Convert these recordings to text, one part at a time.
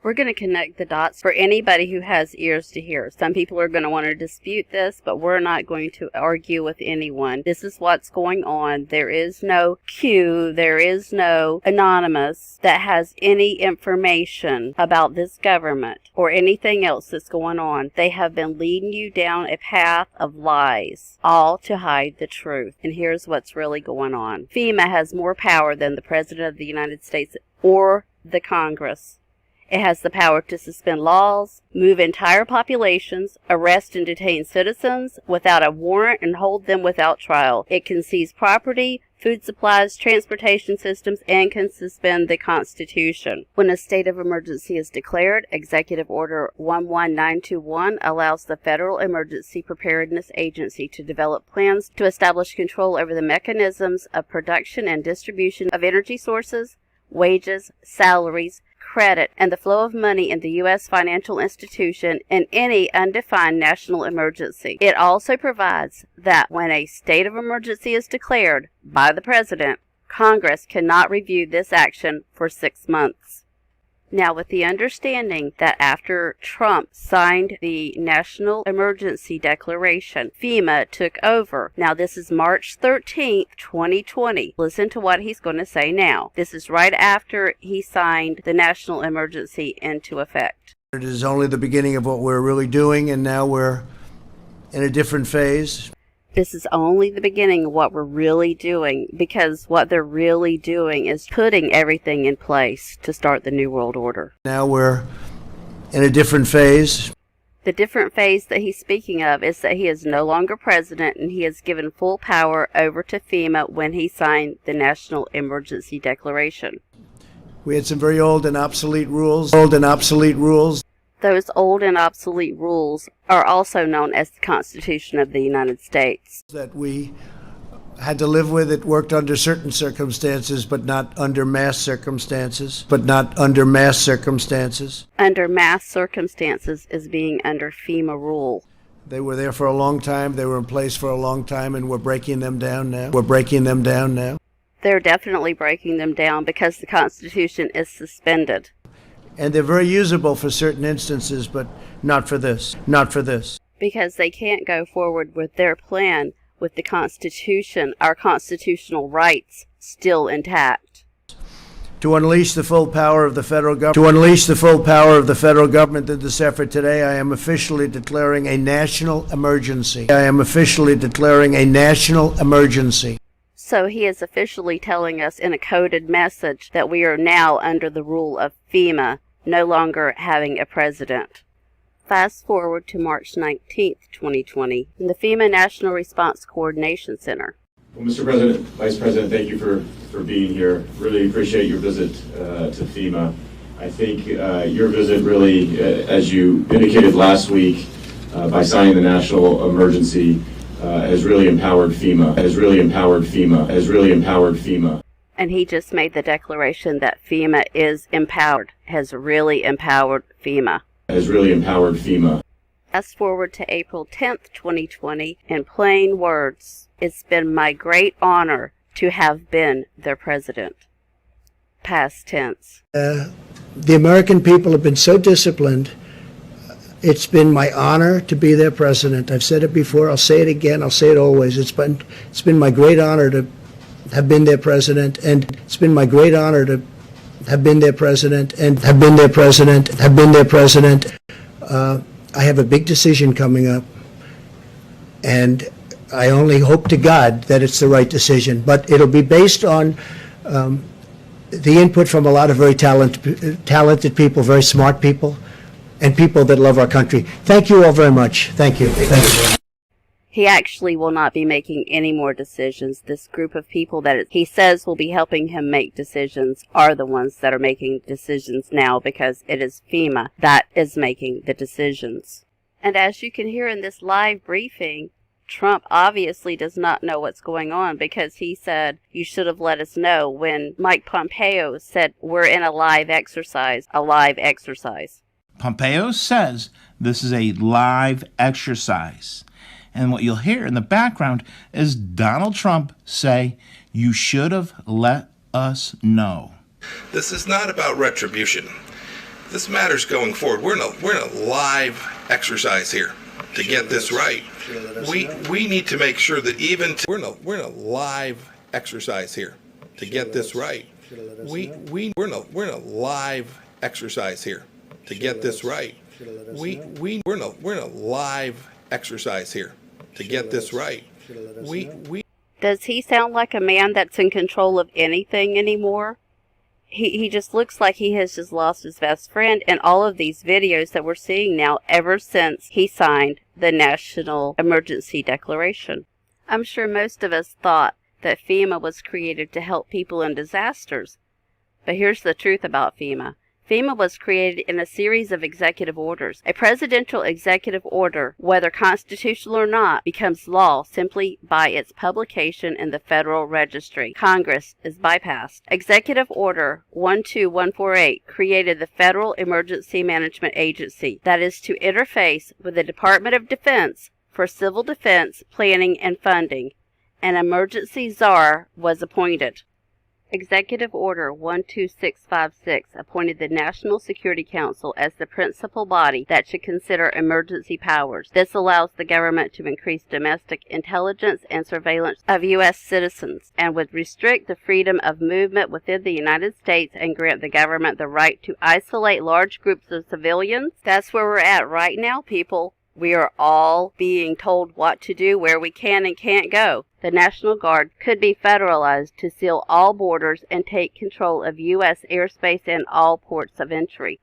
We're going to connect the dots for anybody who has ears to hear. Some people are going to want to dispute this, but we're not going to argue with anyone. This is what's going on. There is no Q, there is no anonymous that has any information about this government or anything else that's going on. They have been leading you down a path of lies, all to hide the truth. And here's what's really going on. FEMA has more power than the President of the United States or the Congress. It has the power to suspend laws, move entire populations, arrest and detain citizens without a warrant, and hold them without trial. It can seize property, food supplies, transportation systems, and can suspend the Constitution. When a state of emergency is declared, Executive Order 11921 allows the Federal Emergency Preparedness Agency to develop plans to establish control over the mechanisms of production and distribution of energy sources, wages, salaries, credit, and the flow of money in the U.S. financial institution in any undefined national emergency. It also provides that when a state of emergency is declared by the President, Congress cannot review this action for 6 months. Now, with the understanding that after Trump signed the National Emergency Declaration, FEMA took over. Now, this is March 13th, 2020. Listen to what he's going to say now. This is right after he signed the National Emergency into effect. It is only the beginning of what we're really doing, and now we're in a different phase. This is only the beginning of what we're really doing, because what they're really doing is putting everything in place to start the New World Order. Now we're in a different phase. The different phase that he's speaking of is that he is no longer president, and he has given full power over to FEMA when he signed the National Emergency Declaration. We had some very old and obsolete rules. Those old and obsolete rules are also known as the Constitution of the United States. That we had to live with. It worked under certain circumstances, but not under mass circumstances. Under mass circumstances is being under FEMA rule. They were there for a long time. They were in place for a long time, and we're breaking them down now. They're definitely breaking them down because the Constitution is suspended. And they're very usable for certain instances, but not for this. Because they can't go forward with their plan with the Constitution, our constitutional rights, still intact. To unleash the full power of the federal government in this effort today, I am officially declaring a national emergency. So he is officially telling us in a coded message that we are now under the rule of FEMA, no longer having a president. Fast forward to March 19th, 2020, in the FEMA National Response Coordination Center. Well, Mr. President, Vice President, thank you for being here. Really appreciate your visit to FEMA. I think your visit really, as you indicated last week, by signing the national emergency, has really empowered FEMA. And he just made the declaration that FEMA is empowered, has really empowered FEMA. Fast forward to April 10th, 2020, in plain words, it's been my great honor to have been their president. Past tense. The American people have been so disciplined. It's been my honor to be their president. I've said it before, I'll say it again, I'll say it always. It's been my great honor to have been their president, and it's been my great honor to have been their president. I have a big decision coming up, and I only hope to God that it's the right decision, but it'll be based on the input from a lot of very talented people, very smart people, and people that love our country. Thank you all very much. Thank you. He actually will not be making any more decisions. This group of people that he says will be helping him make decisions are the ones that are making decisions now, because it is FEMA that is making the decisions. And as you can hear in this live briefing, Trump obviously does not know what's going on, because he said, you should have let us know, when Mike Pompeo said, we're in a live exercise. Pompeo says this is a live exercise. And what you'll hear in the background is Donald Trump say, you should have let us know. This is not about retribution. this matters going forward. We're in a live exercise here to get this right. We need to make sure that we're in a live exercise here to get this right. We're in a live exercise here to get this right. We're in a live exercise here to get this right. Does he sound like a man that's in control of anything anymore? He just looks like he has just lost his best friend in all of these videos that we're seeing now ever since he signed the National Emergency Declaration. I'm sure most of us thought that FEMA was created to help people in disasters. But here's the truth about FEMA. FEMA was created in a series of executive orders. A presidential executive order, whether constitutional or not, becomes law simply by its publication in the Federal Registry. Congress is bypassed. Executive Order 12148 created the Federal Emergency Management Agency that is to interface with the Department of Defense for civil defense planning and funding. An emergency czar was appointed. Executive Order 12656 appointed the National Security Council as the principal body that should consider emergency powers. This allows the government to increase domestic intelligence and surveillance of U.S. citizens and would restrict the freedom of movement within the United States and grant the government the right to isolate large groups of civilians. That's where we're at right now, people. We are all being told what to do, where we can and can't go. The National Guard could be federalized to seal all borders and take control of U.S. airspace and all ports of entry.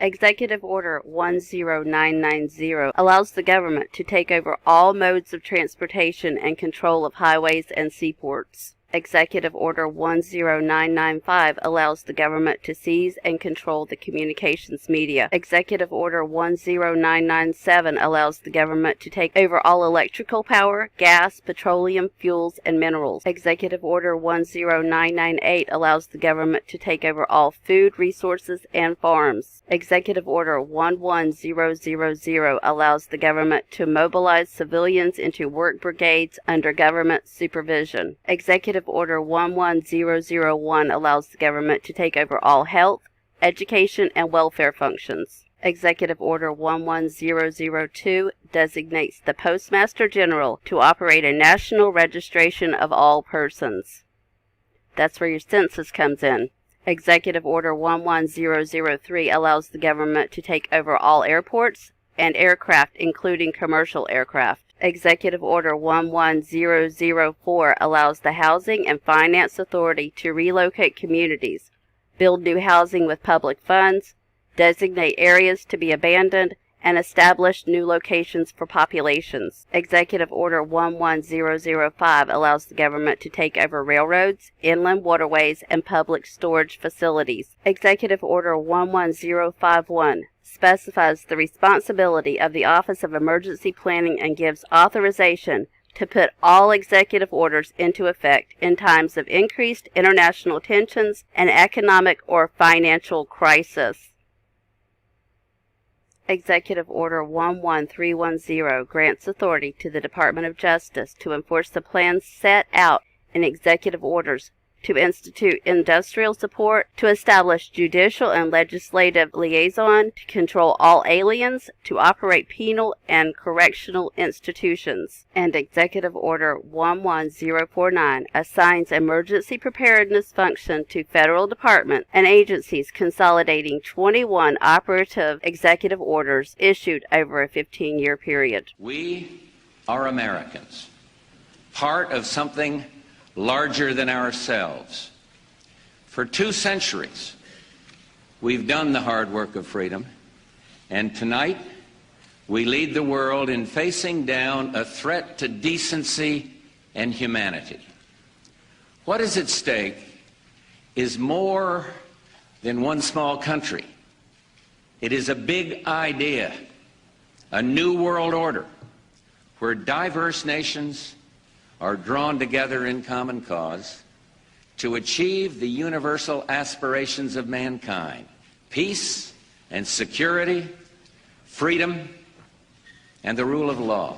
Executive Order 10990 allows the government to take over all modes of transportation and control of highways and seaports. Executive Order 10995 allows the government to seize and control the communications media. Executive Order 10997 allows the government to take over all electrical power, gas, petroleum, fuels, and minerals. Executive Order 10998 allows the government to take over all food resources and farms. Executive Order 11000 allows the government to mobilize civilians into work brigades under government supervision. Executive Order 11001 allows the government to take over all health, education, and welfare functions. Executive Order 11002 designates the Postmaster General to operate a national registration of all persons. That's where your census comes in. Executive Order 11003 allows the government to take over all airports and aircraft, including commercial aircraft. Executive Order 11004 allows the Housing and Finance Authority to relocate communities, build new housing with public funds, designate areas to be abandoned, and establish new locations for populations. Executive Order 11005 allows the government to take over railroads, inland waterways, and public storage facilities. Executive Order 11051 specifies the responsibility of the Office of Emergency Planning and gives authorization to put all executive orders into effect in times of increased international tensions and economic or financial crisis. Executive Order 11310 grants authority to the Department of Justice to enforce the plans set out in executive orders, to institute industrial support, to establish judicial and legislative liaison, to control all aliens, to operate penal and correctional institutions. And Executive Order 11049 assigns emergency preparedness function to federal departments and agencies, consolidating 21 operative executive orders issued over a 15-year period. We are Americans, part of something larger than ourselves. For 2 centuries, we've done the hard work of freedom, and tonight we lead the world in facing down a threat to decency and humanity. What is at stake is more than one small country. It is a big idea, a new world order, where diverse nations are drawn together in common cause to achieve the universal aspirations of mankind: peace and security, freedom, and the rule of law.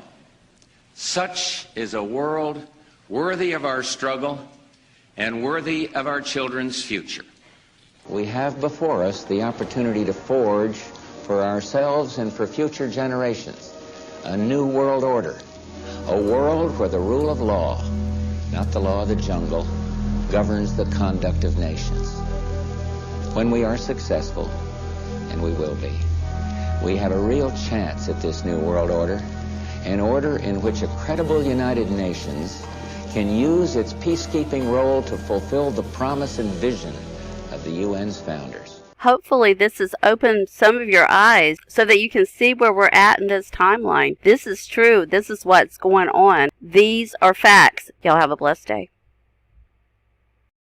Such is a world worthy of our struggle and worthy of our children's future. We have before us the opportunity to forge for ourselves and for future generations a new world order, a world where the rule of law, not the law of the jungle, governs the conduct of nations. When we are successful, and we will be, we have a real chance at this new world order, an order in which a credible United Nations can use its peacekeeping role to fulfill the promise and vision of the UN's founders. Hopefully this has opened some of your eyes so that you can see where we're at in this timeline. This is true. This is what's going on. These are facts. Y'all have a blessed day.